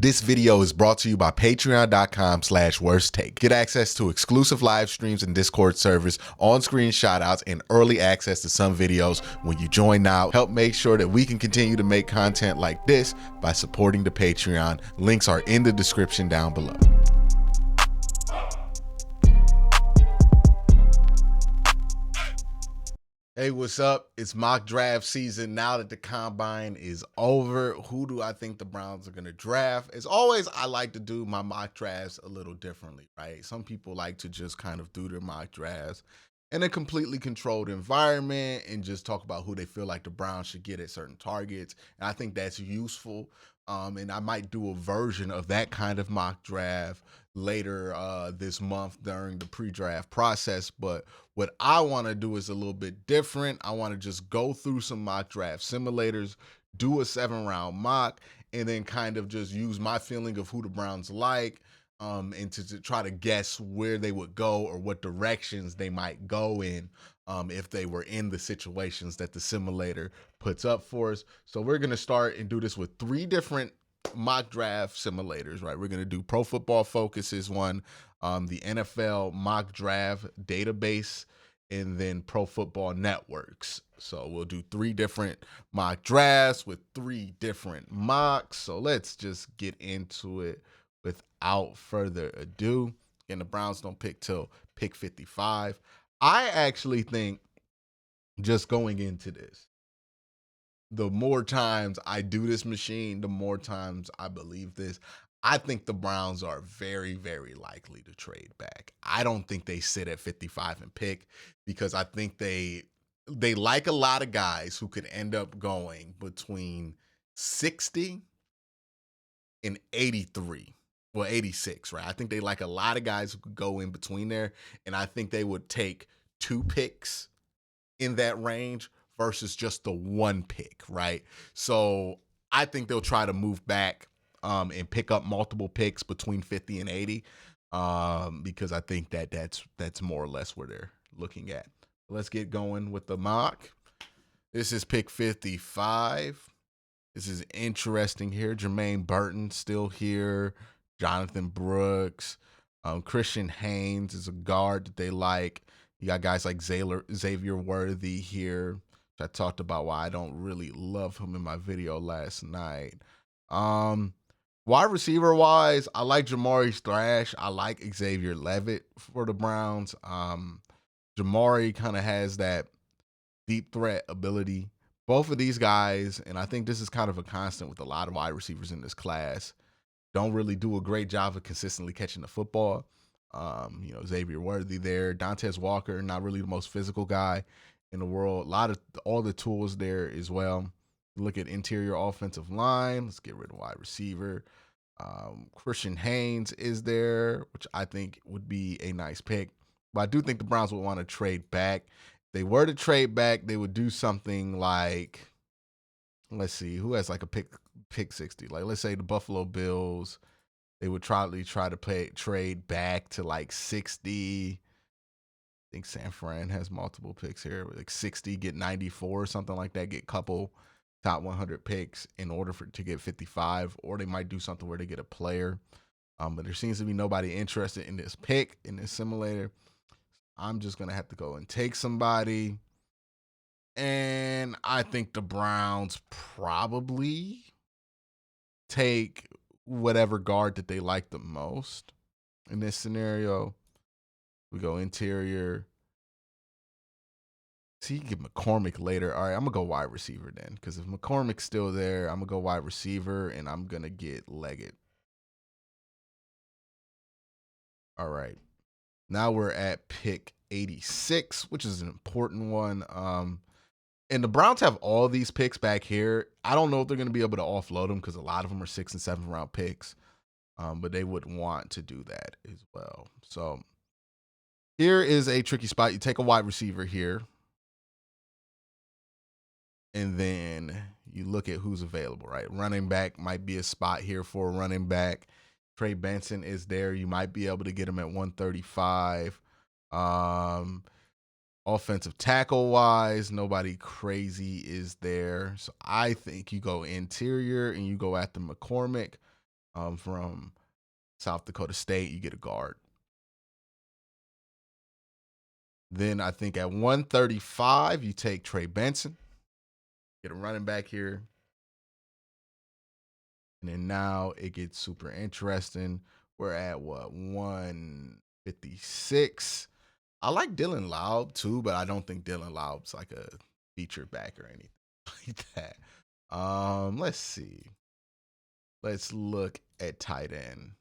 This video is brought to you by patreon.com/worsttake. Get access to exclusive live streams and Discord servers, on-screen shoutouts, and early access to some videos when you join now. Help make sure that we can continue to make content like this by supporting the Patreon. Links are in the description down below. Hey, what's up? It's mock draft season. Now that the combine is over, who do I think the Browns are going to draft? As always, I like to do my mock drafts a little differently, right? Some people like to just kind of do their mock drafts in a completely controlled environment and just talk about who they feel like the Browns should get at certain targets. And I think that's useful. And I might do a version of that kind of mock draft later this month during the pre-draft process. But what I want to do is a little bit different. I want to just go through some mock draft simulators, do a 7-round mock, and then kind of just use my feeling of who the Browns like, and to try to guess where they would go or what directions they might go in if they were in the situations that the simulator puts up for us. So we're going to start and do this with 3 different mock draft simulators, right? We're going to do Pro Football Focus is one, the NFL mock draft database, and then Pro Football Networks. So we'll do 3 different mock drafts with 3 different mocks. So let's just get into it without further ado. And the Browns don't pick till pick 55. I actually think, just going into this, the more times I do this machine, the more times I believe this. I think the Browns are very, very likely to trade back. I don't think they sit at 55 and pick, because I think they like a lot of guys who could end up going between 60 and 83. Well, 86, right? I think they like a lot of guys who could go in between there, and I think they would take 2 picks in that range versus just the 1 pick, right? So I think they'll try to move back and pick up multiple picks between 50 and 80, because I think that's more or less where they're looking at. Let's get going with the mock. This is pick 55. This is interesting here. Jermaine Burton still here. Jonathan Brooks. Christian Haynes is a guard that they like. You got guys like Xavier Worthy here, which I talked about why I don't really love him in my video last night. Wide receiver wise, I like Jamari Thrash. I like Xavier Levitt for the Browns. Jamari kind of has that deep threat ability. Both of these guys, and I think this is kind of a constant with a lot of wide receivers in this class, don't really do a great job of consistently catching the football. Xavier Worthy there. Dontez Walker, not really the most physical guy in the world. All the tools there as well. Look at interior offensive line. Let's get rid of wide receiver. Christian Haynes is there, which I think would be a nice pick. But I do think the Browns would want to trade back. If they were to trade back, they would do something like, let's see, who has like a pick 60? Like, let's say the Buffalo Bills. They would try to trade back to like 60. I think San Fran has multiple picks here, like 60, get 94 or something like that, get a couple top 100 picks in order to get 55, or they might do something where they get a player. But there seems to be nobody interested in this pick, in this simulator. I'm just going to have to go and take somebody. And I think the Browns probably take whatever guard that they like the most in this scenario. We go interior. See, you get McCormick later. All right, I'm going to go wide receiver then, because if McCormick's still there, I'm going to go wide receiver, and I'm going to get Leggett. All right. Now we're at pick 86, which is an important one. And the Browns have all these picks back here. I don't know if they're going to be able to offload them, because a lot of them are 6- and 7-round picks. But they would want to do that as well. So here is a tricky spot. You take a wide receiver here, and then you look at who's available, right? Running back might be a spot here for a running back. Trey Benson is there. You might be able to get him at 135. Offensive tackle wise, nobody crazy is there. So I think you go interior and you go after McCormick. from South Dakota State. You get a guard. Then I think at 135, you take Trey Benson. Get a running back here. And then now it gets super interesting. We're at what, 156. I like Dylan Laub too, but I don't think Dylan Laub's like a featured back or anything like that. Let's see. Let's look at tight end.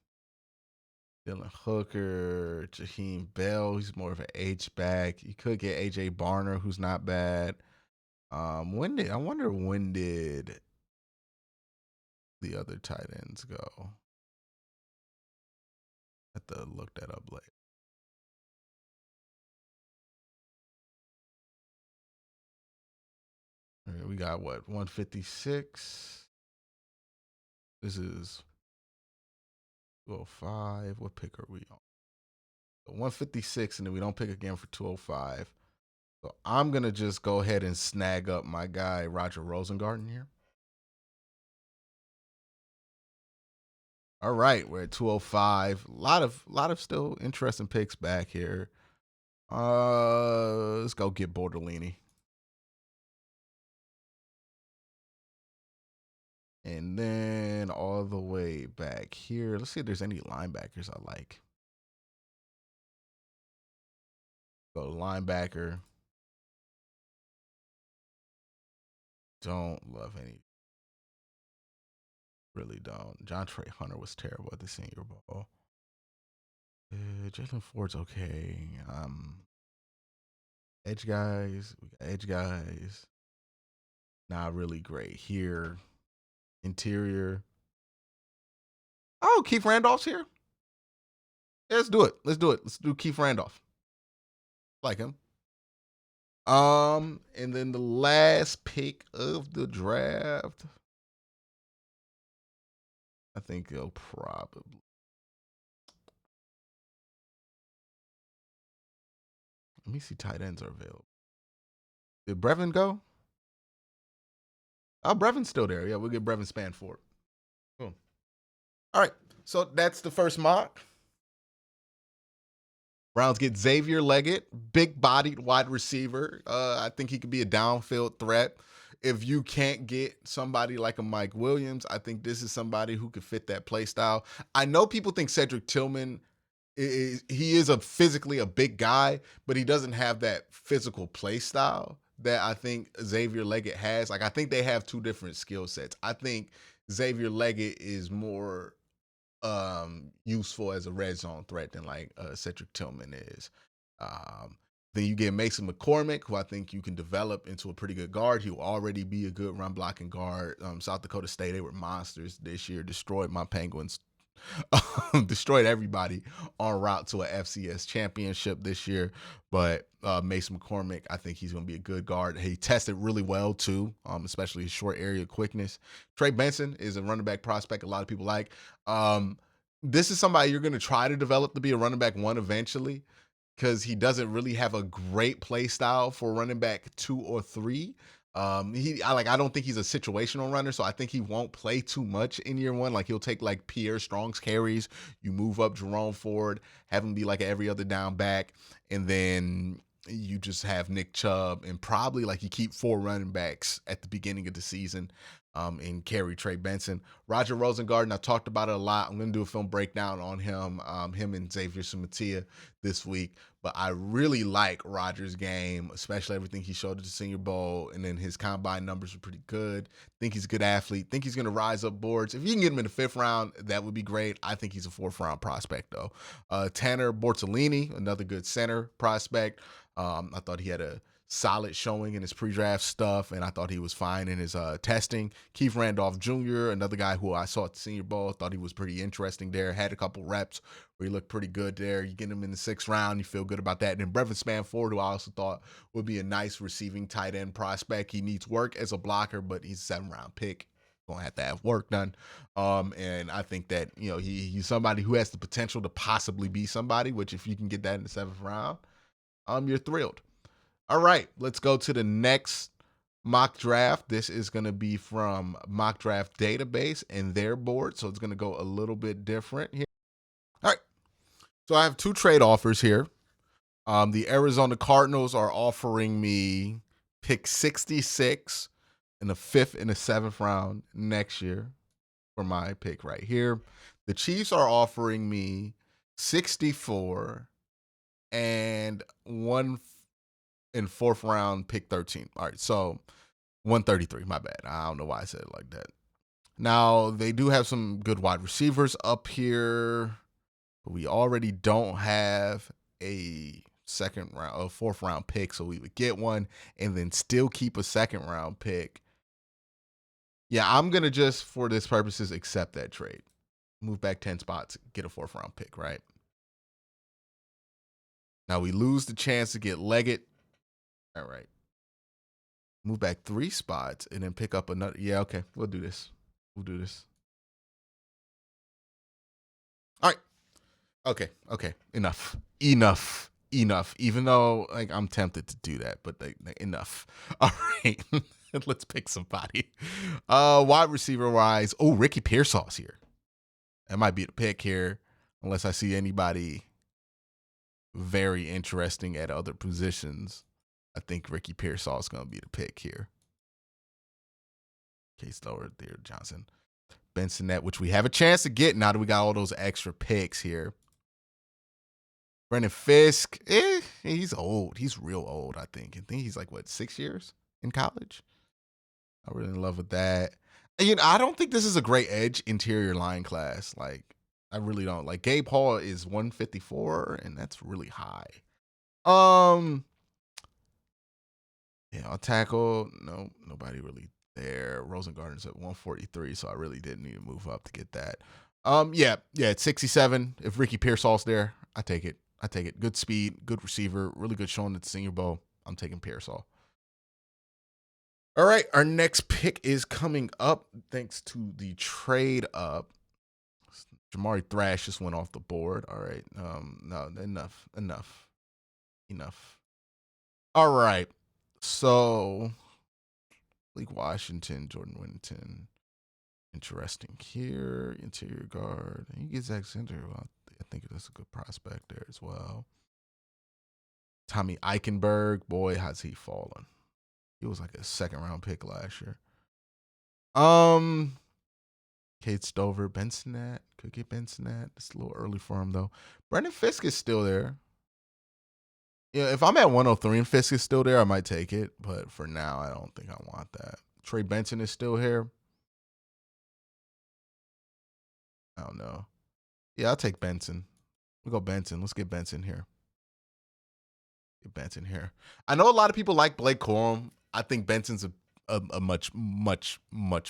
Dylan Hooker, Jaheim Bell, he's more of an H back. You could get AJ Barner, who's not bad. I wonder when did the other tight ends go? I have to look that up later. All right, we got what, 156. This is 205. What pick are we on? So 156, and then we don't pick again for 205. So I'm gonna just go ahead and snag up my guy Roger Rosengarten here. All right, we're at 205. A lot of still interesting picks back here. Let's go get Bordelini. And then all the way back here, let's see if there's any linebackers I like. Go linebacker. Don't love any. Really don't. John Trey Hunter was terrible at the Senior Bowl. Jalen Ford's okay. Edge guys. We got edge guys. Not really great here. Interior. Oh, Keith Randolph's here. Yeah, let's do it. Let's do it. Let's do Keith Randolph. Like him. And then the last pick of the draft, I think he'll probably. Let me see, tight ends are available. Did Brevin go? Oh, Brevin's still there. Yeah, we'll get Brevin Spanford. Cool. All right, so that's the first mock. Browns get Xavier Leggett, big-bodied wide receiver. I think he could be a downfield threat. If you can't get somebody like a Mike Williams, I think this is somebody who could fit that play style. I know people think Cedric Tillman he is physically a big guy, but he doesn't have that physical play style that I think Xavier Leggett has. Like, I think they have two different skill sets. I think Xavier Leggett is more useful as a red zone threat than like Cedric Tillman is. Then you get Mason McCormick, who I think you can develop into a pretty good guard. He'll already be a good run blocking guard. South Dakota State, they were monsters this year, destroyed my Penguins, destroyed everybody en route to a FCS championship this year. But Mason McCormick, I think he's going to be a good guard. He tested really well too, especially his short area quickness. Trey Benson is a running back prospect a lot of people like. This is somebody you're going to try to develop to be a running back one eventually, because he doesn't really have a great play style for running back 2 or 3. I don't think he's a situational runner, so I think he won't play too much in year one. Like, he'll take like Pierre Strong's carries. You move up Jerome Ford, have him be like every other down back, and then you just have Nick Chubb, and probably like you keep 4 running backs at the beginning of the season. And carry Trey Benson. Roger Rosengarten, I talked about it a lot. I'm going to do a film breakdown on him, him and Xavier Sumatia this week. But I really like Roger's game, especially everything he showed at the Senior Bowl. And then his combine numbers are pretty good. Think he's a good athlete. Think he's going to rise up boards. If you can get him in the 5th round, that would be great. I think he's a 4th round prospect, though. Tanner Bortolini, another good center prospect. I thought he had a solid showing in his pre-draft stuff, and I thought he was fine in his testing. Keith Randolph Jr., another guy who I saw at the Senior Bowl, thought he was pretty interesting there. Had a couple reps where he looked pretty good there. You get him in the 6th round, you feel good about that. And then Brevin Spanford, who I also thought would be a nice receiving tight end prospect. He needs work as a blocker, but he's a 7th-round pick. Gonna have to have work done. And I think that, he's somebody who has the potential to possibly be somebody, which if you can get that in the 7th round, you're thrilled. All right, let's go to the next mock draft. This is going to be from Mock Draft Database and their board, so it's going to go a little bit different here. All right. So I have 2 trade offers here. The Arizona Cardinals are offering me pick 66 in the 5th and the 7th round next year for my pick right here. The Chiefs are offering me 64 and 1 in 4th round, pick 13. All right, so 133. My bad. I don't know why I said it like that. Now, they do have some good wide receivers up here, but we already don't have a 4th round pick, so we would get one and then still keep a 2nd round pick. Yeah, I'm going to just, for this purposes, accept that trade. Move back 10 spots, get a 4th round pick, right? Now we lose the chance to get Leggett. All right. Move back 3 spots and then pick up another. Yeah, okay. We'll do this. We'll do this. All right. Okay. Enough. Even though like I'm tempted to do that, but enough. All right. Let's pick somebody. Wide receiver wise. Oh, Ricky Pearsall's here. That might be the pick here, unless I see anybody very interesting at other positions. I think Ricky Pearsall is going to be the pick here. Case lower there, Johnson. Bensonette, which we have a chance to get now that we got all those extra picks here. Brendan Fisk, he's old. He's real old, I think. I think he's like, 6 years in college? I'm really in love with that. I don't think this is a great edge interior line class. Like, I really don't. Like, Gabe Hall is 154, and that's really high. Yeah, I'll tackle. No, nobody really there. Rosengarten's at 143, so I really didn't need to move up to get that. Yeah, it's 67. If Ricky Pearsall's there, I take it. Good speed, good receiver, really good showing at the Senior Bowl. I'm taking Pearsall. All right, our next pick is coming up thanks to the trade up. Jamari Thrash just went off the board. All right, no, enough. All right, so Malik Washington, Jordan Whittington. Interesting here. Interior guard. He gets Zach Center. Well, I think that's a good prospect there as well. Tommy Eichenberg. Boy, has he fallen. He was like a 2nd round pick last year. Cade Stover. Bensonette. Could get Bensonette. It's a little early for him, though. Brendan Fisk is still there. Yeah, if I'm at 103 and Fisk is still there, I might take it. But for now, I don't think I want that. Trey Benson is still here. I don't know. Yeah, I'll take Benson. We'll go Benson. Let's get Benson here. I know a lot of people like Blake Corum. I think Benson's a much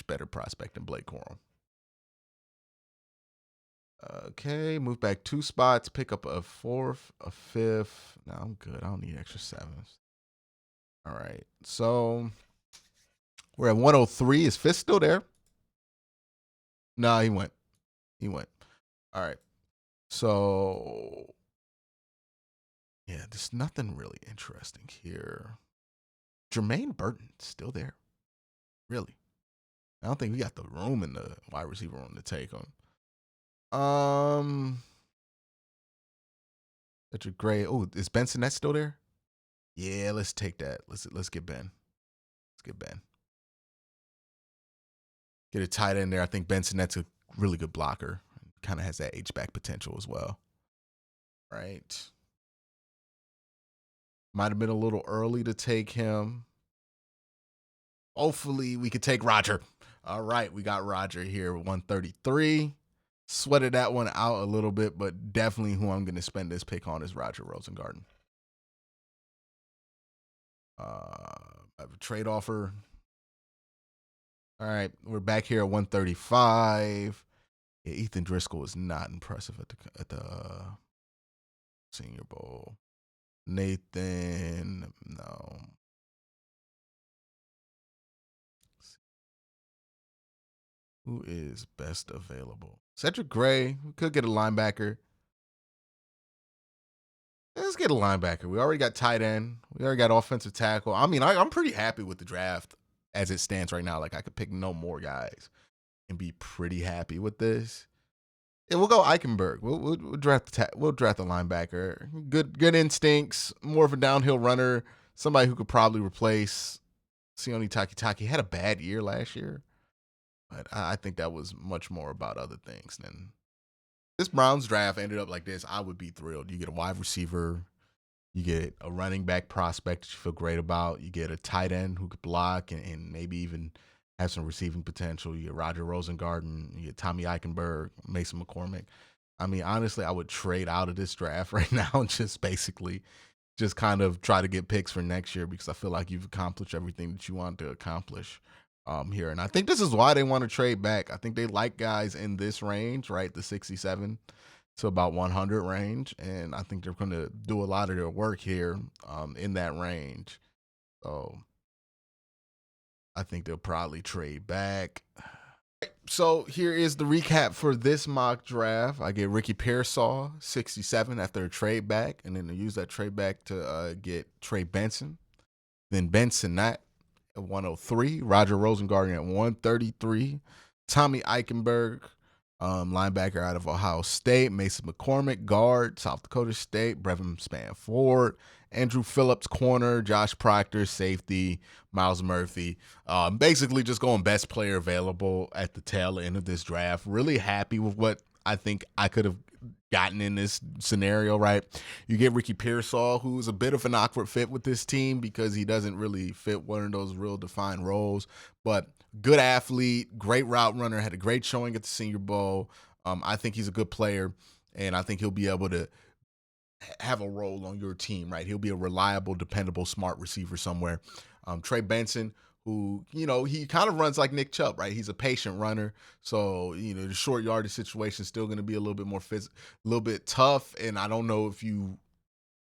better prospect than Blake Corum. Okay, move back 2 spots, pick up a 4th, a 5th. No, I'm good. I don't need extra 7s. All right, so we're at 103. Is Fisk still there? No, he went. All right, so yeah, there's nothing really interesting here. Jermaine Burton still there? Really? I don't think we got the room in the wide receiver room to take him. Patrick Gray. Oh, is Bensonette still there? Yeah, let's take that. Let's get Ben. Get a tight end there. I think Bensonette's a really good blocker. Kind of has that H-back potential as well. Right. Might have been a little early to take him. Hopefully we could take Roger. All right, we got Roger here, 133. Sweated that one out a little bit, but definitely who I'm going to spend this pick on is Roger Rosengarten. I have a trade offer. All right, we're back here at 135. Yeah, Ethan Driscoll is not impressive at the Senior Bowl. Nathan, no. Who is best available? Cedric Gray. We could get a linebacker. Let's get a linebacker. We already got tight end. We already got offensive tackle. I mean, I'm pretty happy with the draft. as it stands right now. Like I could pick no more guys and be pretty happy with this. Yeah, we'll go Eichenberg. We'll draft we'll draft a linebacker. Good instincts, more of a downhill runner, somebody who could probably replace Sione Takitaki. Had a bad year last year, but I think that was much more about other things than this Browns draft ended up like this. I would be thrilled. You get a wide receiver, you get a running back prospect that you feel great about, you get a tight end who could block and maybe even have some receiving potential. You get Roger Rosengarten, you get Tommy Eichenberg, Mason McCormick. I mean, honestly, I would trade out of this draft right now and just basically just kind of try to get picks for next year because I feel like you've accomplished everything that you want to accomplish here. And I think this is why they want to trade back. I think they like guys in this range, right? The 67 to about 100 range. And I think they're going to do a lot of their work here in that range. So I think they'll probably trade back. So here is the recap for this mock draft. I get Ricky Pearsall, 67 after a trade back, and then they use that trade back to get Trey Benson. Then Ben Sinnott at 103, Roger Rosengarten at 133, Tommy Eichenberg, linebacker out of Ohio State, Mason McCormick, guard, South Dakota State, Brevin Spann-Ford, Andrew Phillips, corner, Josh Proctor, safety, Miles Murphy. Basically just going best player available at the tail end of this draft. Really happy with what I think I could have gotten in this scenario, right? You get Ricky Pearsall, who's a bit of an awkward fit with this team because he doesn't really fit one of those real defined roles, but good athlete, great route runner, had a great showing at the Senior Bowl. I think he's a good player, and I think he'll be able to have a role on your team, right? He'll be a reliable, dependable, smart receiver somewhere. Trey Benson, who, he kind of runs like Nick Chubb, right? He's a patient runner. So, the short yardage situation is still going to be a little bit more a little bit tough. And I don't know if you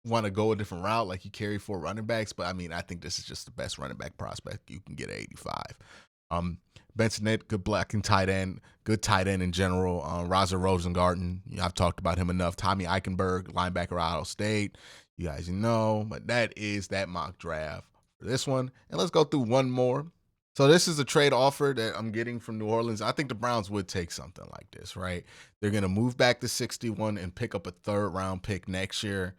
want to go a different route like you carry 4 running backs, but I mean, I think this is just the best running back prospect you can get at 85. Benson, good blocking tight end, good tight end in general. Roger Rosengarten, I've talked about him enough. Tommy Eichenberg, linebacker Ohio State. You guys know, but that is that mock draft for this one. And let's go through one more. So this is a trade offer that I'm getting from New Orleans. I think the Browns would take something like this, right? They're going to move back to 61 and pick up a 3rd round pick next year.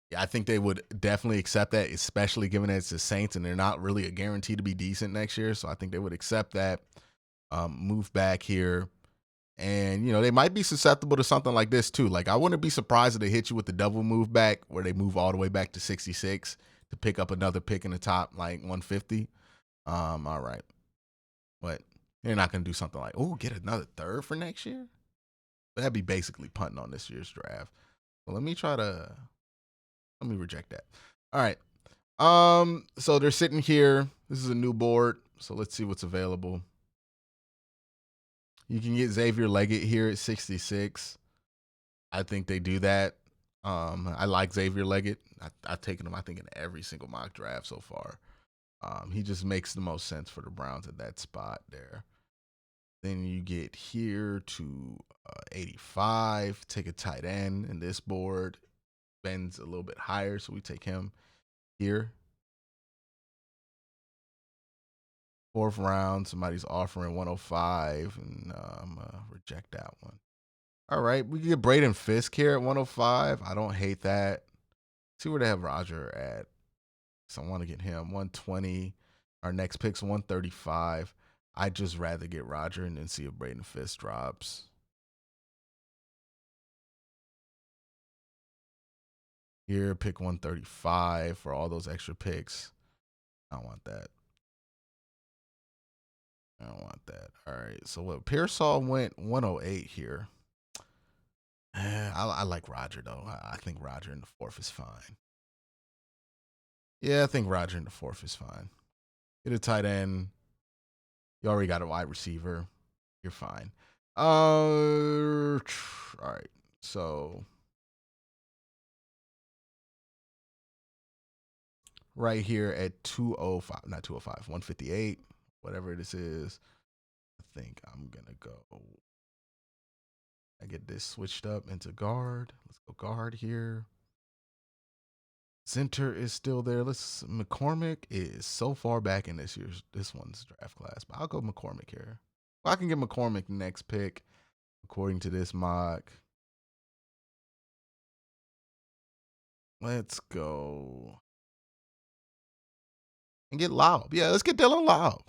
Yeah, I think they would definitely accept that, especially given that it's the Saints and they're not really a guarantee to be decent next year. So I think they would accept that, move back here. And, they might be susceptible to something like this too. Like, I wouldn't be surprised if they hit you with the double move back where they move all the way back to 66 to pick up another pick in the top, like 150. All right. But they're not going to do something like, oh, get another 3rd for next year. But that'd be basically punting on this year's draft. Well, let me reject that. All right. So they're sitting here. This is a new board. So let's see what's available. You can get Xavier Leggett here at 66. I think they do that. I like Xavier Leggett. I've taken him, I think, in every single mock draft so far. He just makes the most sense for the Browns at that spot there. Then you get here to 85. Take a tight end in this board. Ben's a little bit higher, so we take him here. 4th round, somebody's offering 105, and I'm going to reject that one. All right, we get Braden Fisk here at 105. I don't hate that. See where they have Roger at. So I want to get him 120. Our next pick's 135. I'd just rather get Roger and then see if Braden Fisk drops. Here, pick 135 for all those extra picks. I don't want that. I don't want that. All right. So what? Pearsall went 108 here. I like Roger though. I think Roger in the 4th is fine. Yeah, I think Roger in the 4th is fine. Get a tight end. You already got a wide receiver. You're fine. All right. So right here at 205, not 205, 158, whatever this is, I think I'm gonna go. I get this switched up into guard. Let's go guard here. Center is still there. McCormick is so far back in this one's draft class, but I'll go McCormick here. Well, I can get McCormick next pick according to this mock. Let's go and get Laub. Yeah, let's get Dylan Laub.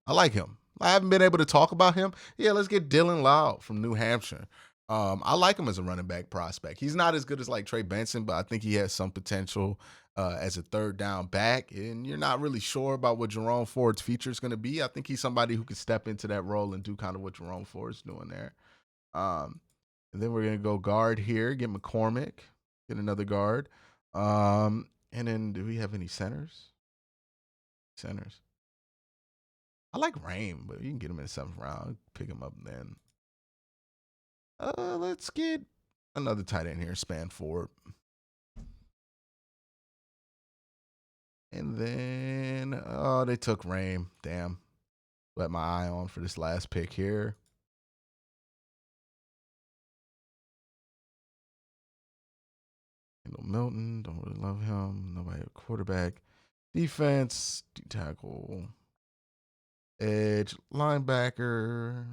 I like him. I haven't been able to talk about him. Yeah, let's get Dylan Laub from New Hampshire. I like him as a running back prospect. He's not as good as like Trey Benson, but I think he has some potential as a third down back. And you're not really sure about what Jerome Ford's future is going to be. I think he's somebody who could step into that role and do kind of what Jerome Ford's doing there. And then we're going to go guard here, get McCormick, get another guard. And then do we have any centers? Centers. I like Rain, but you can get him in the 7th round. Pick him up then. Let's get another tight end here, Span Ford. And then, they took Rain. Damn. Let my eye on for this last pick here. Kendall Milton, don't really love him. Nobody at quarterback. Defense, D-tackle. Edge, linebacker.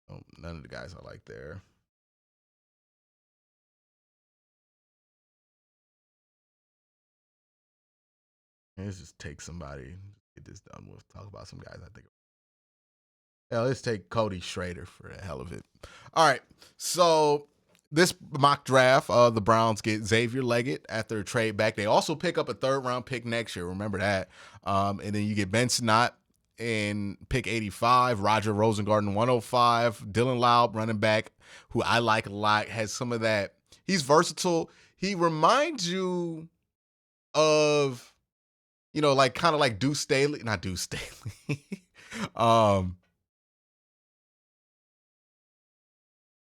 Oh, none of the guys I like there. Let's just take somebody. Get this done with. Talk about some guys I think. Yeah, let's take Cody Schrader for the hell of it. All right. So this mock draft, the Browns get Xavier Leggett after a trade back. They also pick up a 3rd round pick next year. Remember that. And then you get Ben Sinnott in pick 85, Roger Rosengarten 105, Dylan Laub, running back, who I like a lot, has some of that. He's versatile. He reminds you of, like kind of like Deuce Staley, not Deuce Staley.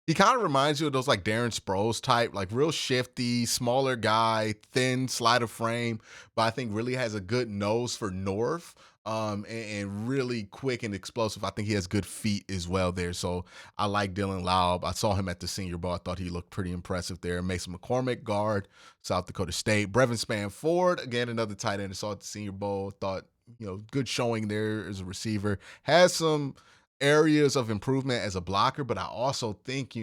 He kind of reminds you of those like Darren Sproles type, like real shifty, smaller guy, thin slider frame, but I think really has a good nose for North, and really quick and explosive. I think he has good feet as well there. So I like Dylan Laub. I saw him at the Senior Bowl. I thought he looked pretty impressive there. Mason McCormick, guard, South Dakota State. Brevin Span Ford, again, another tight end. I saw at the Senior Bowl. Thought, good showing there as a receiver. Has some areas of improvement as a blocker, but I also think,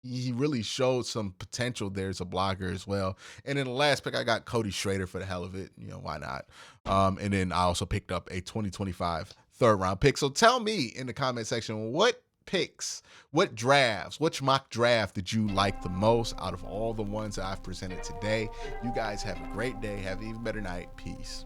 he really showed some potential there as a blocker as well. And in the last pick, I got Cody Schrader for the hell of it. Why not? And then I also picked up a 2025 3rd round pick. So tell me in the comment section, what picks, what drafts, which mock draft did you like the most out of all the ones that I've presented today? You guys have a great day. Have an even better night. Peace.